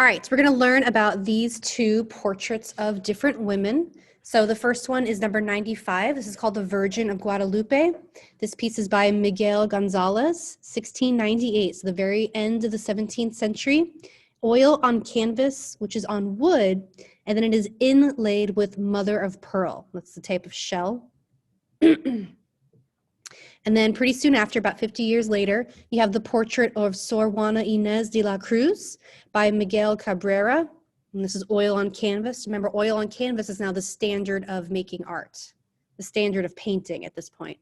All right, so we're going to learn about these two portraits of different women. So the first one is number 95. This is called The Virgin of Guadalupe. This piece is by Miguel Gonzalez, 1698, so the very end of the 17th century. Oil on canvas, which is on wood, and then it is inlaid with mother of pearl. That's the type of shell. And then pretty soon after, about 50 years later, you have the portrait of Sor Juana Inés de la Cruz by Miguel Cabrera. And this is oil on canvas. Remember, oil on canvas is now the standard of making art, the standard of painting at this point.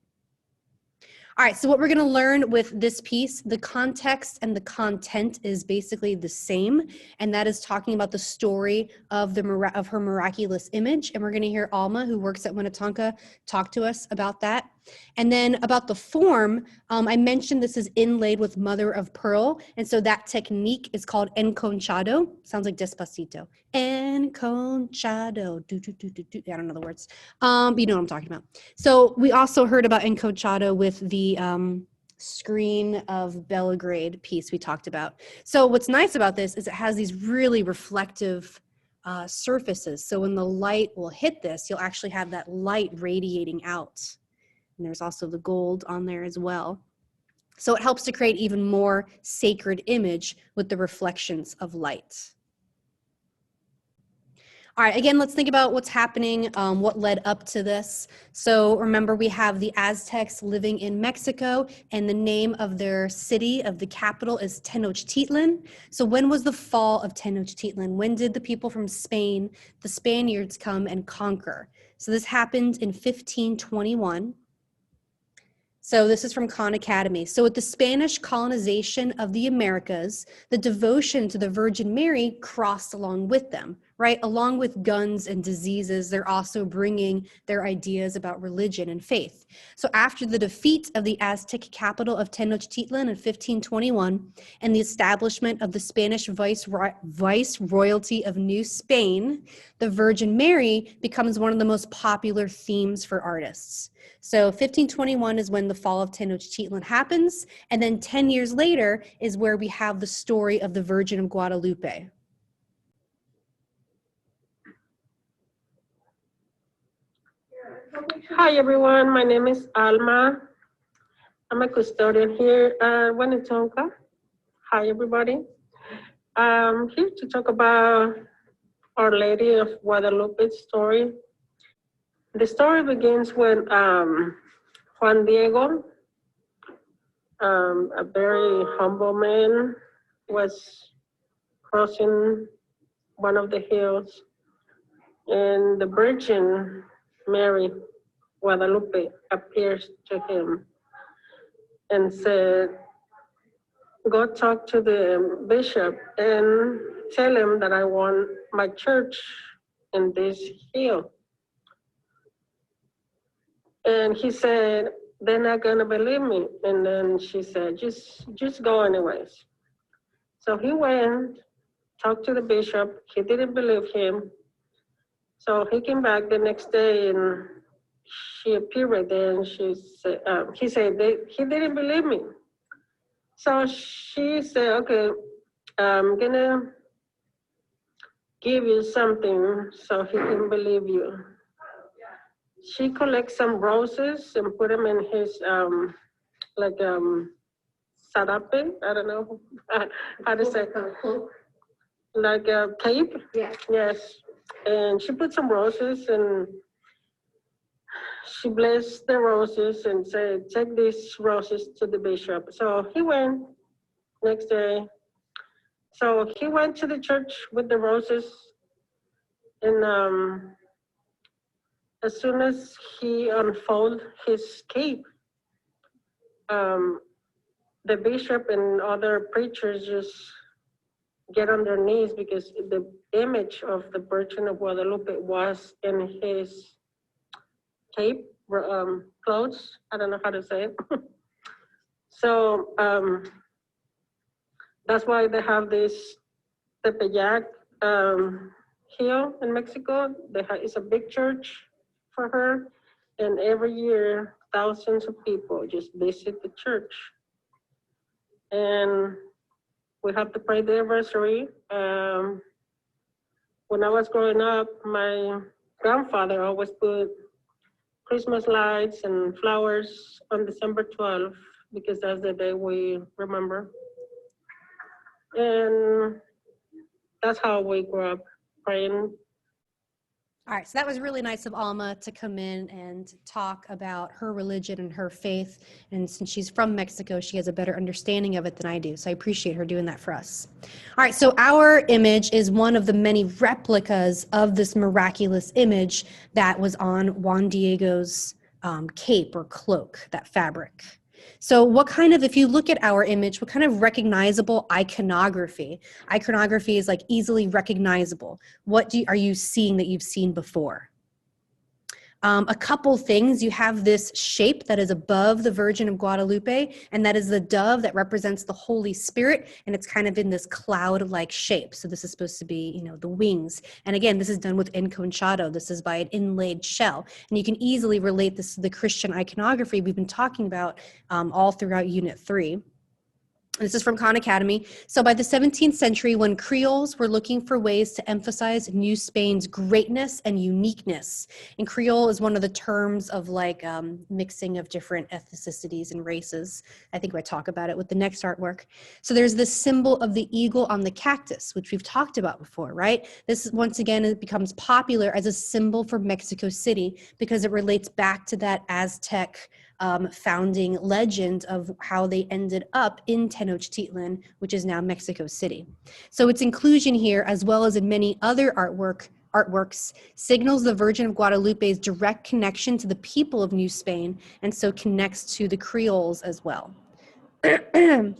All right, so what we're going to learn with this piece, the context and the content is basically the same, and that is talking about the story of her miraculous image. And we're going to hear Alma, who works at Minnetonka, talk to us about that. And then about the form, I mentioned this is inlaid with mother of pearl, and so that technique is called enconchado. Sounds like Despacito. Enconchado. Do, do, do, do, do. I don't know the words, but you know what I'm talking about. So we also heard about enconchado with the Screen of Belgrade piece we talked about. So what's nice about this is it has these really reflective surfaces. So when the light will hit this, you'll actually have that light radiating out. And there's also the gold on there as well. So it helps to create even more sacred image with the reflections of light. All right, again, let's think about what's happening, what led up to this. So remember, we have the Aztecs living in Mexico, and the name of their city, of the capital, is Tenochtitlan. So when was the fall of Tenochtitlan? When did the people from Spain, the Spaniards, come and conquer? So this happened in 1521. So this is from Khan Academy. So with the Spanish colonization of the Americas, the devotion to the Virgin Mary crossed along with them, right? Along with guns and diseases, they're also bringing their ideas about religion and faith. So after the defeat of the Aztec capital of Tenochtitlan in 1521 and the establishment of the Spanish viceroyalty of New Spain, the Virgin Mary becomes one of the most popular themes for artists. So 1521 is when the fall of Tenochtitlan happens, and then 10 years later is where we have the story of the Virgin of Guadalupe. Hi everyone, my name is Alma. I'm a custodian here at Winnetonka. Hi everybody. I'm here to talk about Our Lady of Guadalupe's story. The story begins when Juan Diego, a very humble man, was crossing one of the hills, and the Virgin Mary Guadalupe appears to him and said, "Go talk to the bishop and tell him that I want my church in this hill." And he said, "They're not gonna believe me." And then she said, just go anyways. So he went, talked to the bishop. He didn't believe him. So he came back the next day and she appeared right there and he said he didn't believe me. So she said, "Okay, I'm gonna give you something so he can believe you." She collects some roses and put them in his sarape. I don't know how to say it. Like a cape. Yeah. Yes. And she put some roses and she blessed the roses and said, "Take these roses to the bishop." So he went next day. So he went to the church with the roses, and as soon as he unfolded his cape, the bishop and other preachers just get on their knees because the image of the Virgin of Guadalupe was in his cape, clothes. I don't know how to say it. So that's why they have this Tepeyac hill in Mexico. It's a big church for her, and every year thousands of people just visit the church. And We have to pray the rosary. When I was growing up, my grandfather always put Christmas lights and flowers on December 12th because that's the day we remember. And that's how we grew up praying. All right, so that was really nice of Alma to come in and talk about her religion and her faith. And since she's from Mexico, she has a better understanding of it than I do. So I appreciate her doing that for us. All right, so our image is one of the many replicas of this miraculous image that was on Juan Diego's cape or cloak, that fabric. So what kind of, if you look at our image, what kind of recognizable iconography? Iconography is like easily recognizable. What are you seeing that you've seen before? A couple things. You have this shape that is above the Virgin of Guadalupe, and that is the dove that represents the Holy Spirit, and it's kind of in this cloud-like shape. So this is supposed to be, you know, the wings. And again, this is done with enconchado. This is by an inlaid shell. And you can easily relate this to the Christian iconography we've been talking about all throughout Unit 3. This is from Khan Academy. So by the 17th century, when Creoles were looking for ways to emphasize New Spain's greatness and uniqueness, and Creole is one of the terms of like mixing of different ethnicities and races. I think I talk about it with the next artwork. So there's this symbol of the eagle on the cactus, which we've talked about before, right? This, once again, it becomes popular as a symbol for Mexico City because it relates back to that Aztec founding legend of how they ended up in Tenochtitlan, which is now Mexico City. So its inclusion here, as well as in many other artworks, signals the Virgin of Guadalupe's direct connection to the people of New Spain, and so connects to the Creoles as well. In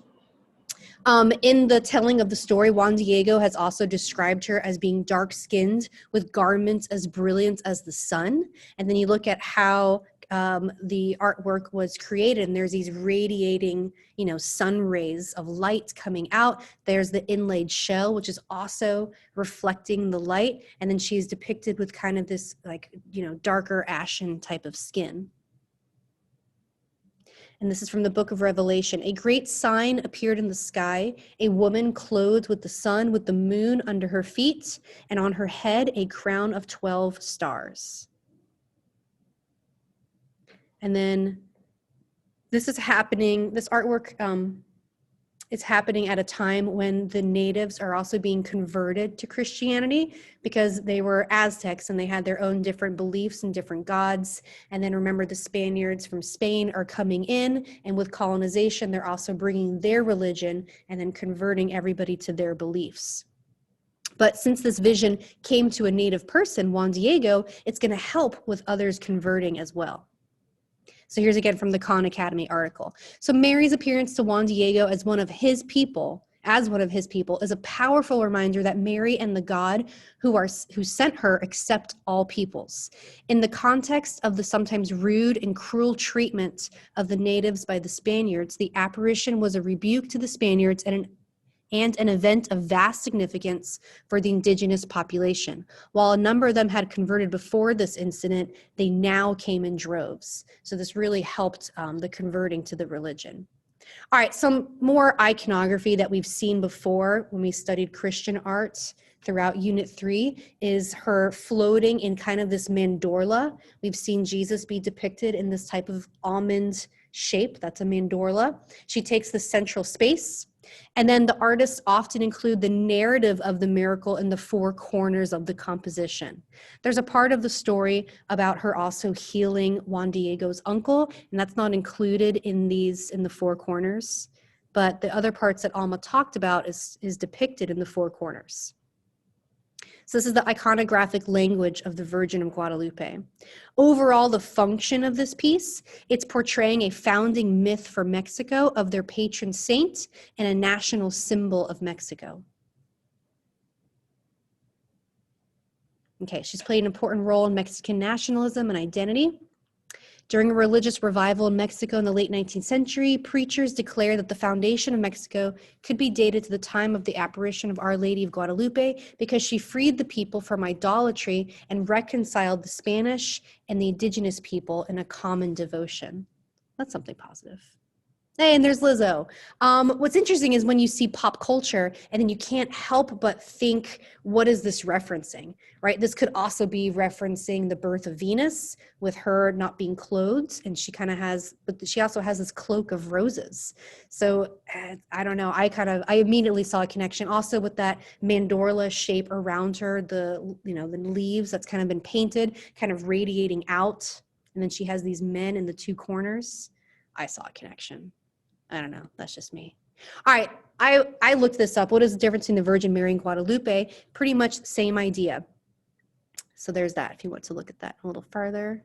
the telling of the story, Juan Diego has also described her as being dark-skinned with garments as brilliant as the sun. And then you look at how the artwork was created, and there's these radiating, you know, sun rays of light coming out. There's the inlaid shell, which is also reflecting the light. And then she's depicted with kind of this, like, you know, darker ashen type of skin. And this is from the book of Revelation. A great sign appeared in the sky, a woman clothed with the sun, with the moon under her feet, and on her head a crown of 12 stars. And then this is happening, this artwork is happening at a time when the natives are also being converted to Christianity because they were Aztecs and they had their own different beliefs and different gods. And then remember, the Spaniards from Spain are coming in, and with colonization, they're also bringing their religion and then converting everybody to their beliefs. But since this vision came to a native person, Juan Diego, it's going to help with others converting as well. So here's again from the Khan Academy article. So Mary's appearance to Juan Diego as one of his people, is a powerful reminder that Mary and the God who sent her accept all peoples. In the context of the sometimes rude and cruel treatment of the natives by the Spaniards, the apparition was a rebuke to the Spaniards and an event of vast significance for the indigenous population. While a number of them had converted before this incident, they now came in droves. So this really helped the converting to the religion. All right, some more iconography that we've seen before when we studied Christian art throughout Unit 3 is her floating in kind of this mandorla. We've seen Jesus be depicted in this type of almond shape. That's a mandorla. She takes the central space. And then the artists often include the narrative of the miracle in the four corners of the composition. There's a part of the story about her also healing Juan Diego's uncle, and that's not included in the four corners. But the other parts that Alma talked about is depicted in the four corners. So this is the iconographic language of the Virgin of Guadalupe. Overall, the function of this piece, it's portraying a founding myth for Mexico of their patron saint and a national symbol of Mexico. Okay, she's played an important role in Mexican nationalism and identity. During a religious revival in Mexico in the late 19th century, preachers declared that the foundation of Mexico could be dated to the time of the apparition of Our Lady of Guadalupe because she freed the people from idolatry and reconciled the Spanish and the indigenous people in a common devotion. That's something positive. Hey, and there's Lizzo. What's interesting is when you see pop culture and then you can't help but think, what is this referencing, right? This could also be referencing the birth of Venus with her not being clothed. And she kind of has, but she also has this cloak of roses. So I don't know. I immediately saw a connection also with that mandorla shape around her, the leaves that's kind of been painted, kind of radiating out. And then she has these men in the two corners. I saw a connection. I don't know. That's just me. All right. I looked this up. What is the difference between the Virgin Mary and Guadalupe? Pretty much the same idea. So there's that if you want to look at that a little further.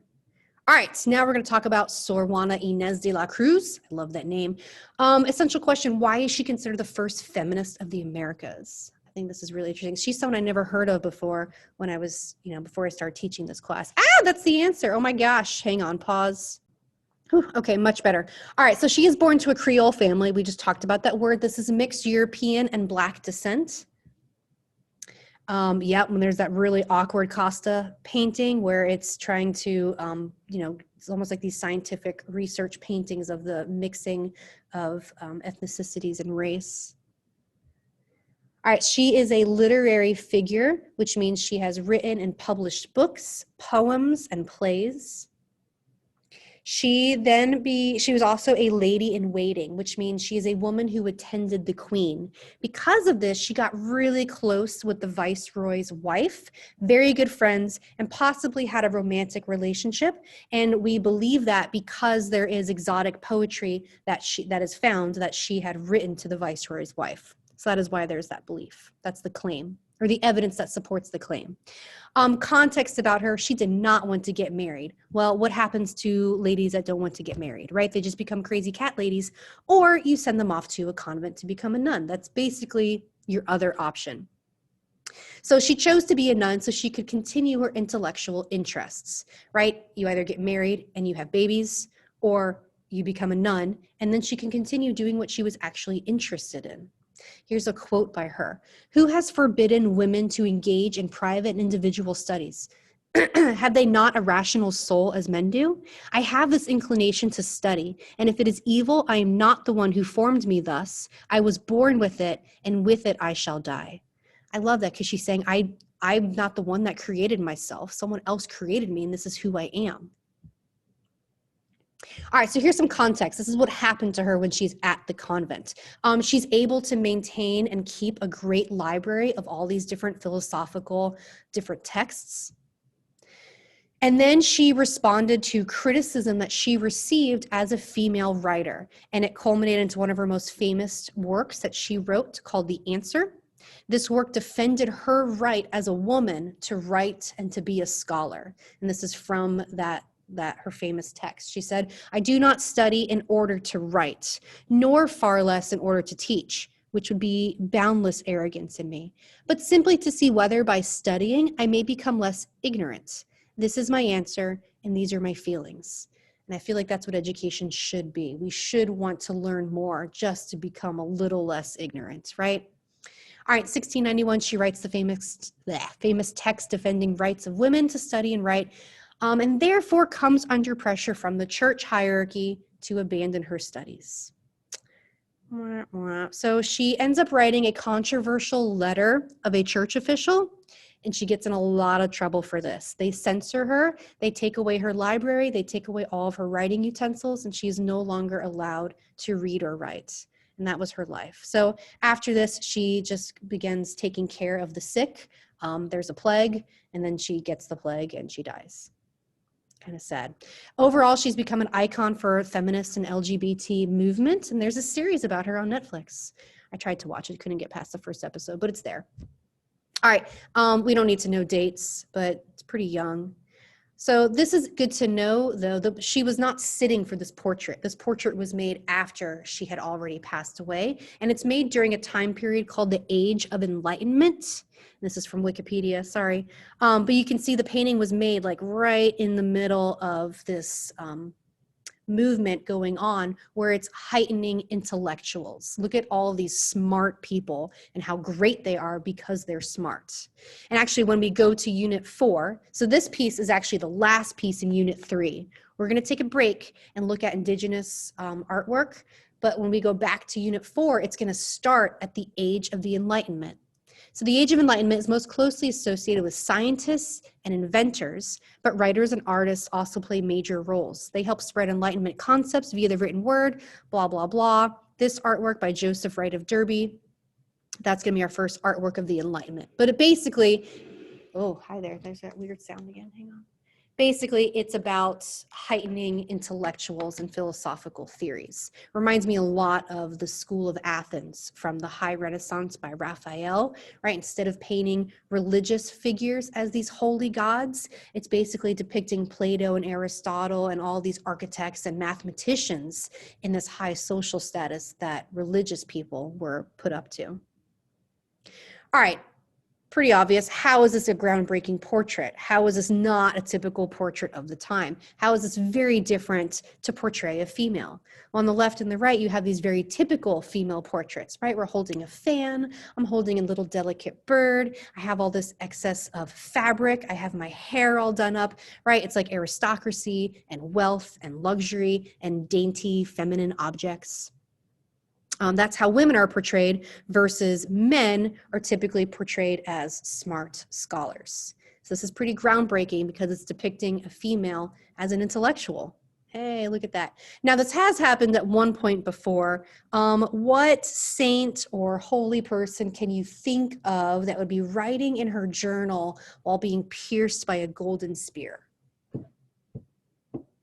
All right. So now we're going to talk about Sor Juana Inés de la Cruz. I love that name. Essential question. Why is she considered the first feminist of the Americas? I think this is really interesting. She's someone I never heard of before when I was, before I started teaching this class. That's the answer. Oh my gosh. Hang on. Pause. Okay, much better. All right, so she is born to a Creole family. We just talked about that word. This is mixed European and Black descent. When there's that really awkward Costa painting where it's trying to, it's almost like these scientific research paintings of the mixing of ethnicities and race. All right, she is a literary figure, which means she has written and published books, poems, and plays. She was also a lady in waiting, which means she is a woman who attended the queen. Because of this, she got really close with the viceroy's wife, very good friends, and possibly had a romantic relationship. And we believe that because there is exotic poetry that is found that she had written to the viceroy's wife. So that is why there's that belief. That's the claim, or the evidence that supports the claim. Context about her, she did not want to get married. Well, what happens to ladies that don't want to get married, right? They just become crazy cat ladies, or you send them off to a convent to become a nun. That's basically your other option. So she chose to be a nun so she could continue her intellectual interests, right? You either get married and you have babies, or you become a nun, and then she can continue doing what she was actually interested in. Here's a quote by her. Who has forbidden women to engage in private and individual studies? Have they not a rational soul as men do? I have this inclination to study, and if it is evil, I am not the one who formed me thus. I was born with it, and with it I shall die. I love that because she's saying, I'm not the one that created myself. Someone else created me, and this is who I am. All right, so here's some context. This is what happened to her when she's at the convent. She's able to maintain and keep a great library of all these different philosophical, different texts. And then she responded to criticism that she received as a female writer, and it culminated into one of her most famous works that she wrote called The Answer. This work defended her right as a woman to write and to be a scholar. And this is from that her famous text. She said, I do not study in order to write, nor far less in order to teach, which would be boundless arrogance in me, but simply to see whether by studying I may become less ignorant. This is my answer, and these are my feelings. And I feel like that's what education should be. We should want to learn more just to become a little less ignorant, right? All right, 1691, she writes the famous text defending rights of women to study and write, and therefore comes under pressure from the church hierarchy to abandon her studies. So she ends up writing a controversial letter of a church official, and she gets in a lot of trouble for this. They censor her, they take away her library, they take away all of her writing utensils, and she is no longer allowed to read or write. And that was her life. So after this, she just begins taking care of the sick. There's a plague, and then she gets the plague and she dies. Kind of sad. Overall, she's become an icon for feminist and LGBT movement, and there's a series about her on Netflix. I tried to watch it, couldn't get past the first episode, but it's there. All right, we don't need to know dates, but it's pretty young. So this is good to know, though. She was not sitting for this portrait. This portrait was made after she had already passed away, and it's made during a time period called the Age of Enlightenment. This is from Wikipedia, sorry. But you can see the painting was made like right in the middle of this movement going on where it's heightening intellectuals. Look at all of these smart people and how great they are because they're smart. And actually, when we go to Unit 4, so this piece is actually the last piece in Unit 3. We're going to take a break and look at Indigenous artwork. But when we go back to Unit 4, it's going to start at the Age of the Enlightenment. So the Age of Enlightenment is most closely associated with scientists and inventors, but writers and artists also play major roles. They help spread Enlightenment concepts via the written word, blah, blah, blah. This artwork by Joseph Wright of Derby, that's going to be our first artwork of the Enlightenment. But it basically, oh, hi there, there's that weird sound again, hang on. Basically, it's about heightening intellectuals and philosophical theories. Reminds me a lot of the School of Athens from the High Renaissance by Raphael, right? Instead of painting religious figures as these holy gods, it's basically depicting Plato and Aristotle and all these architects and mathematicians in this high social status that religious people were put up to. All right. Pretty obvious. How is this a groundbreaking portrait? How is this not a typical portrait of the time? How is this very different to portray a female? Well, on the left and the right, you have these very typical female portraits, right? We're holding a fan. I'm holding a little delicate bird. I have all this excess of fabric. I have my hair all done up, right? It's like aristocracy and wealth and luxury and dainty feminine objects. That's how women are portrayed versus men are typically portrayed as smart scholars. So this is pretty groundbreaking because it's depicting a female as an intellectual. Hey, look at that. Now this has happened at one point before. What saint or holy person can you think of that would be writing in her journal while being pierced by a golden spear?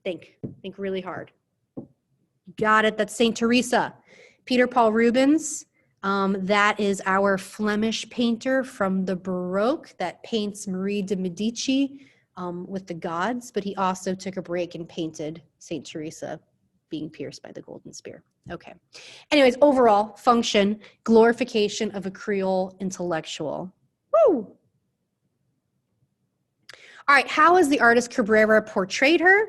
Think really hard. Got it, that's Saint Teresa. Peter Paul Rubens, that is our Flemish painter from the Baroque that paints Marie de Medici with the gods, but he also took a break and painted Saint Teresa being pierced by the golden spear. Okay. Anyways, overall function, glorification of a Creole intellectual. Woo! All right, how has the artist Cabrera portrayed her?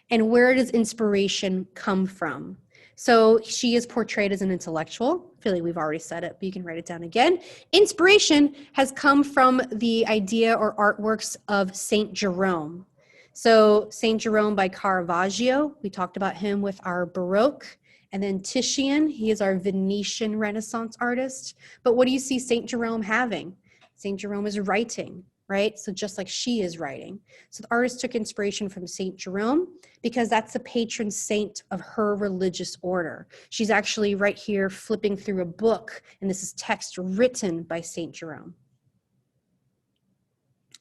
And where does inspiration come from? So she is portrayed as an intellectual. I feel like we've already said it, but you can write it down again. Inspiration has come from the idea or artworks of Saint Jerome. So Saint Jerome by Caravaggio, we talked about him with our Baroque. And then Titian, he is our Venetian Renaissance artist. But what do you see Saint Jerome having? Saint Jerome is writing, right? So just like she is writing. So the artist took inspiration from Saint Jerome because that's the patron saint of her religious order. She's actually right here flipping through a book, and this is text written by Saint Jerome.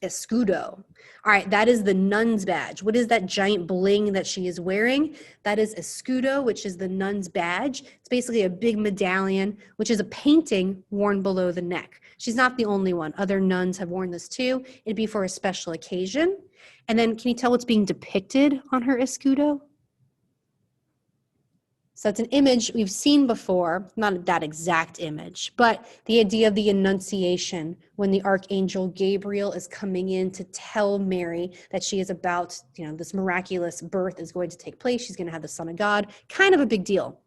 Escudo. All right, that is the nun's badge. What is that giant bling that she is wearing? That is escudo, which is the nun's badge. It's basically a big medallion, which is a painting worn below the neck. She's not the only one. Other nuns have worn this too. It'd be for a special occasion. And then can you tell what's being depicted on her escudo? So it's an image we've seen before, not that exact image, but the idea of the Annunciation when the Archangel Gabriel is coming in to tell Mary that she is about, this miraculous birth is going to take place. She's going to have the Son of God, kind of a big deal,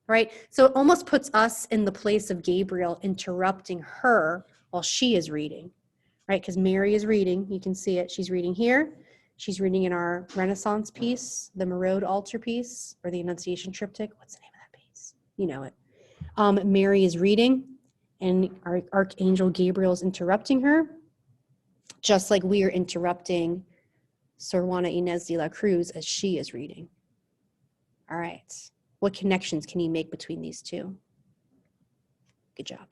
right? So it almost puts us in the place of Gabriel interrupting her while she is reading, right? Because Mary is reading, you can see it, she's reading here. She's reading in our Renaissance piece, the Marode altarpiece, or the Annunciation triptych. What's the name of that piece? You know it. Mary is reading, and our Archangel Gabriel is interrupting her, just like we are interrupting Sor Juana Inés de la Cruz as she is reading. All right. What connections can you make between these two? Good job.